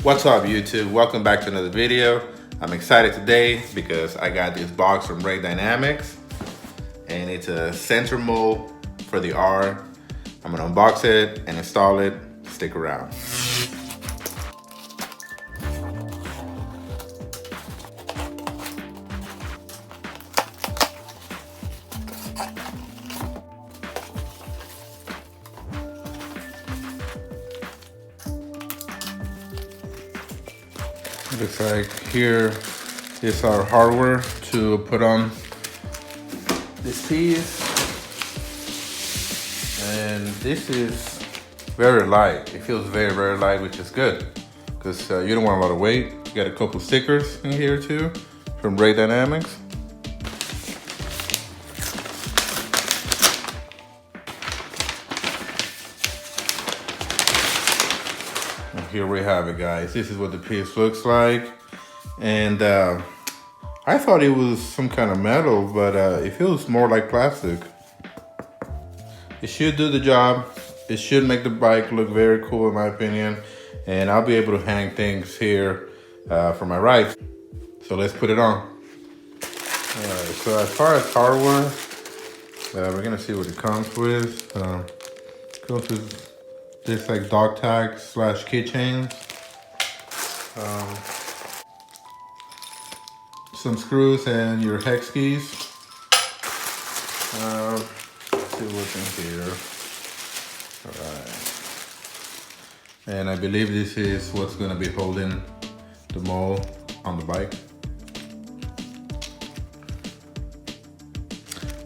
What's up YouTube? Welcome back to another video. I'm excited today because I got this box from Brake Dynamics and it's a center mold for the R. I'm gonna unbox it and install it. Stick around. Looks like here is our hardware to put on this piece, and this is very light. It feels very light, which is good because you don't want a lot of weight. You got a couple stickers in here too from Brake Dynamics. Here we have it, guys. This is what the piece looks like, and I thought it was some kind of metal, but it feels more like plastic. It should do the job. It should make the bike look very cool in my opinion, and I'll be able to hang things here for my rides. So let's put it on. All right, so as far as hardware, we're gonna see what it comes with. Comes with this like dog tags / keychains, some screws and your hex keys. Let's see what's in here. All right, and I believe this is what's going to be holding the mold on the bike.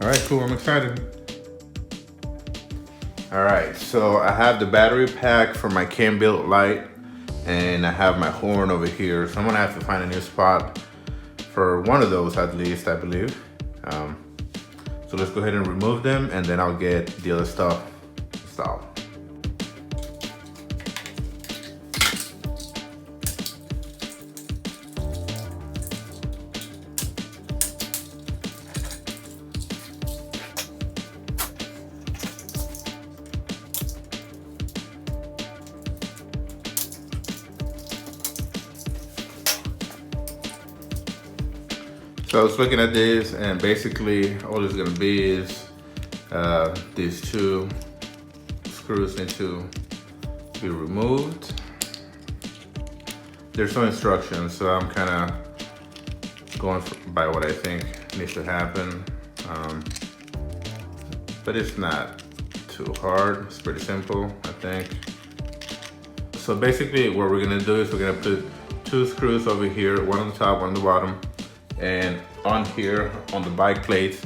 All right, cool. I'm excited. All right, so I have the battery pack for my Gambit light, and I have my horn over here. So I'm gonna have to find a new spot for one of those at least, I believe. So let's go ahead and remove them, and then I'll get the other stuff installed. So I was looking at this, and basically all it's gonna be is these two screws need to be removed. There's no instructions, so I'm kind of going by what I think needs to happen. But it's not too hard, it's pretty simple, I think. So basically what we're gonna do is we're gonna put two screws over here, one on the top, one on the bottom, and on here on the bike plates,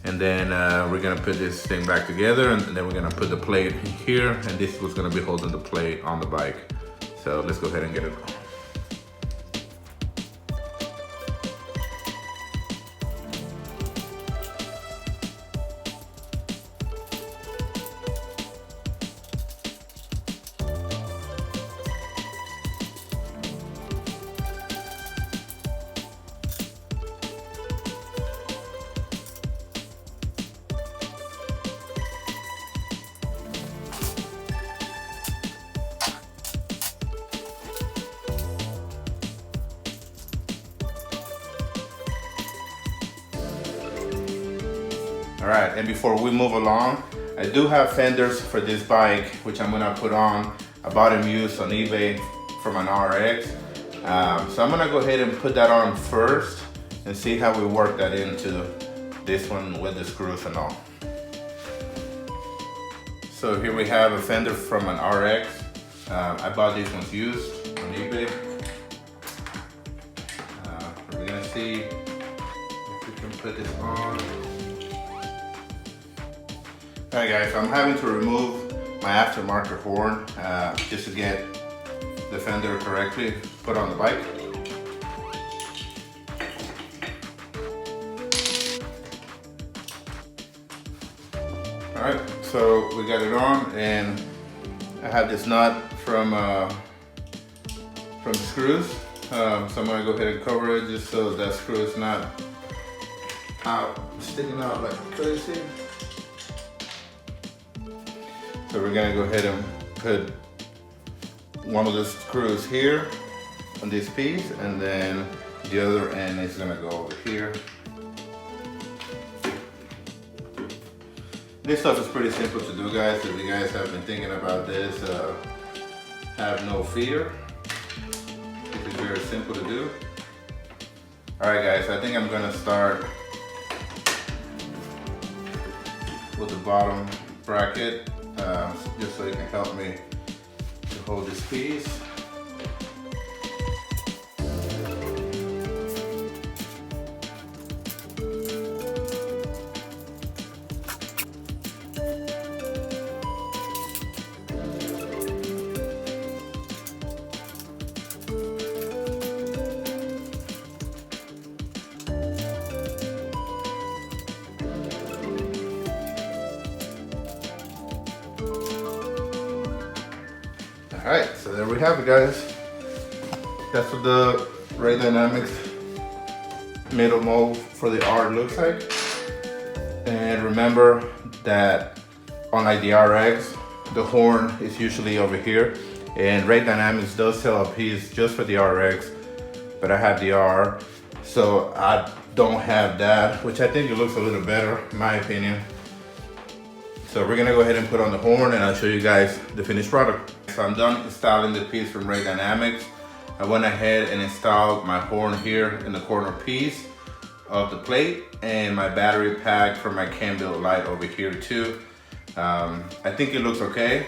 and then we're gonna put this thing back together, and then we're gonna put the plate here, and this is what's gonna be holding the plate on the bike. So let's go ahead and get it on. All right, and before we move along, I do have fenders for this bike, which I'm gonna put on. I bought them used on eBay from an RX. So I'm gonna go ahead and put that on first and see how we work that into this one with the screws and all. So here we have a fender from an RX. I bought these ones used on eBay. We're gonna see if we can put this on. Alright guys, so I'm having to remove my aftermarket horn just to get the fender correctly put on the bike. Alright, so we got it on, and I have this nut from the screws. So I'm gonna go ahead and cover it just so that screw is not sticking out like crazy. So we're gonna go ahead and put one of the screws here on this piece, and then the other end is gonna go over here. This stuff is pretty simple to do, guys. If you guys have been thinking about this, have no fear. It is very simple to do. All right, guys, I think I'm gonna start with the bottom bracket, just so you can help me to hold this piece. Alright, so there we have it, guys. That's what the Ray Dynamics middle mold for the R looks like. And remember that unlike the RX, the horn is usually over here. And Ray Dynamics does sell a piece just for the RX, but I have the R, so I don't have that, which I think it looks a little better, in my opinion. So we're gonna go ahead and put on the horn, and I'll show you guys the finished product. So I'm done installing the piece from Ray Dynamics. I went ahead and installed my horn here in the corner piece of the plate, and my battery pack for my Gambit light over here too. I think it looks okay.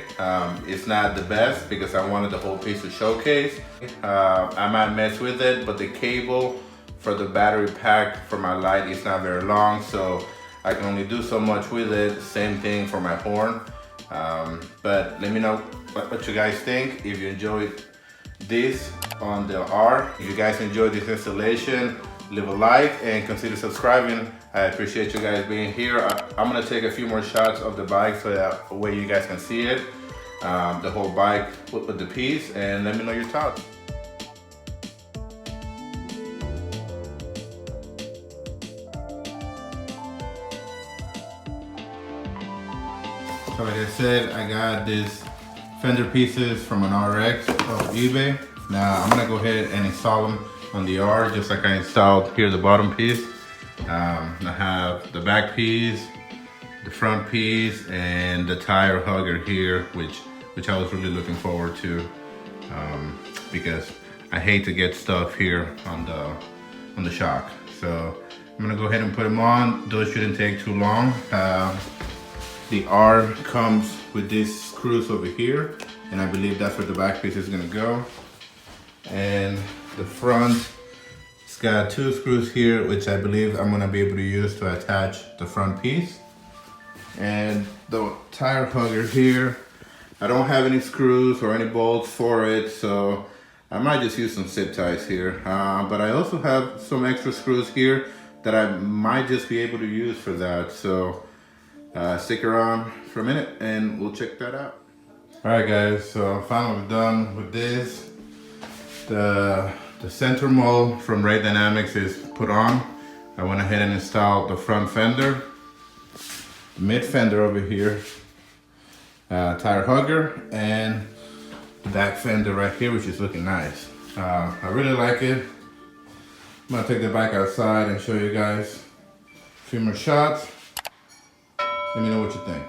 It's not the best because I wanted the whole piece to showcase. I might mess with it, but the cable for the battery pack for my light is not very long, so I can only do so much with it. Same thing for my horn. But let me know what you guys think. If you enjoyed this on the R, if you guys enjoyed this installation, leave a like and consider subscribing. I appreciate you guys being here. I'm gonna take a few more shots of the bike so that way you guys can see it, the whole bike with the piece, and let me know your thoughts. So like I said, I got these fender pieces from an RX off eBay. Now I'm gonna go ahead and install them on the R, just like I installed here the bottom piece. I have the back piece, the front piece, and the tire hugger here, which I was really looking forward to, because I hate to get stuff here on the shock. So I'm gonna go ahead and put them on. Those shouldn't take too long. The R comes with these screws over here, and I believe that's where the back piece is gonna go. And the front, it's got two screws here, which I believe I'm gonna be able to use to attach the front piece. And the tire hugger here, I don't have any screws or any bolts for it, so I might just use some zip ties here. But I also have some extra screws here that I might just be able to use for that. So stick around for a minute and we'll check that out. All right, guys, so I'm finally done with this. The center mold from Ray Dynamics is put on. I went ahead and installed the front fender, mid fender over here, tire hugger, and the back fender right here, which is looking nice. I really like it. I'm gonna take the bike outside and show you guys a few more shots. Let me know what you think.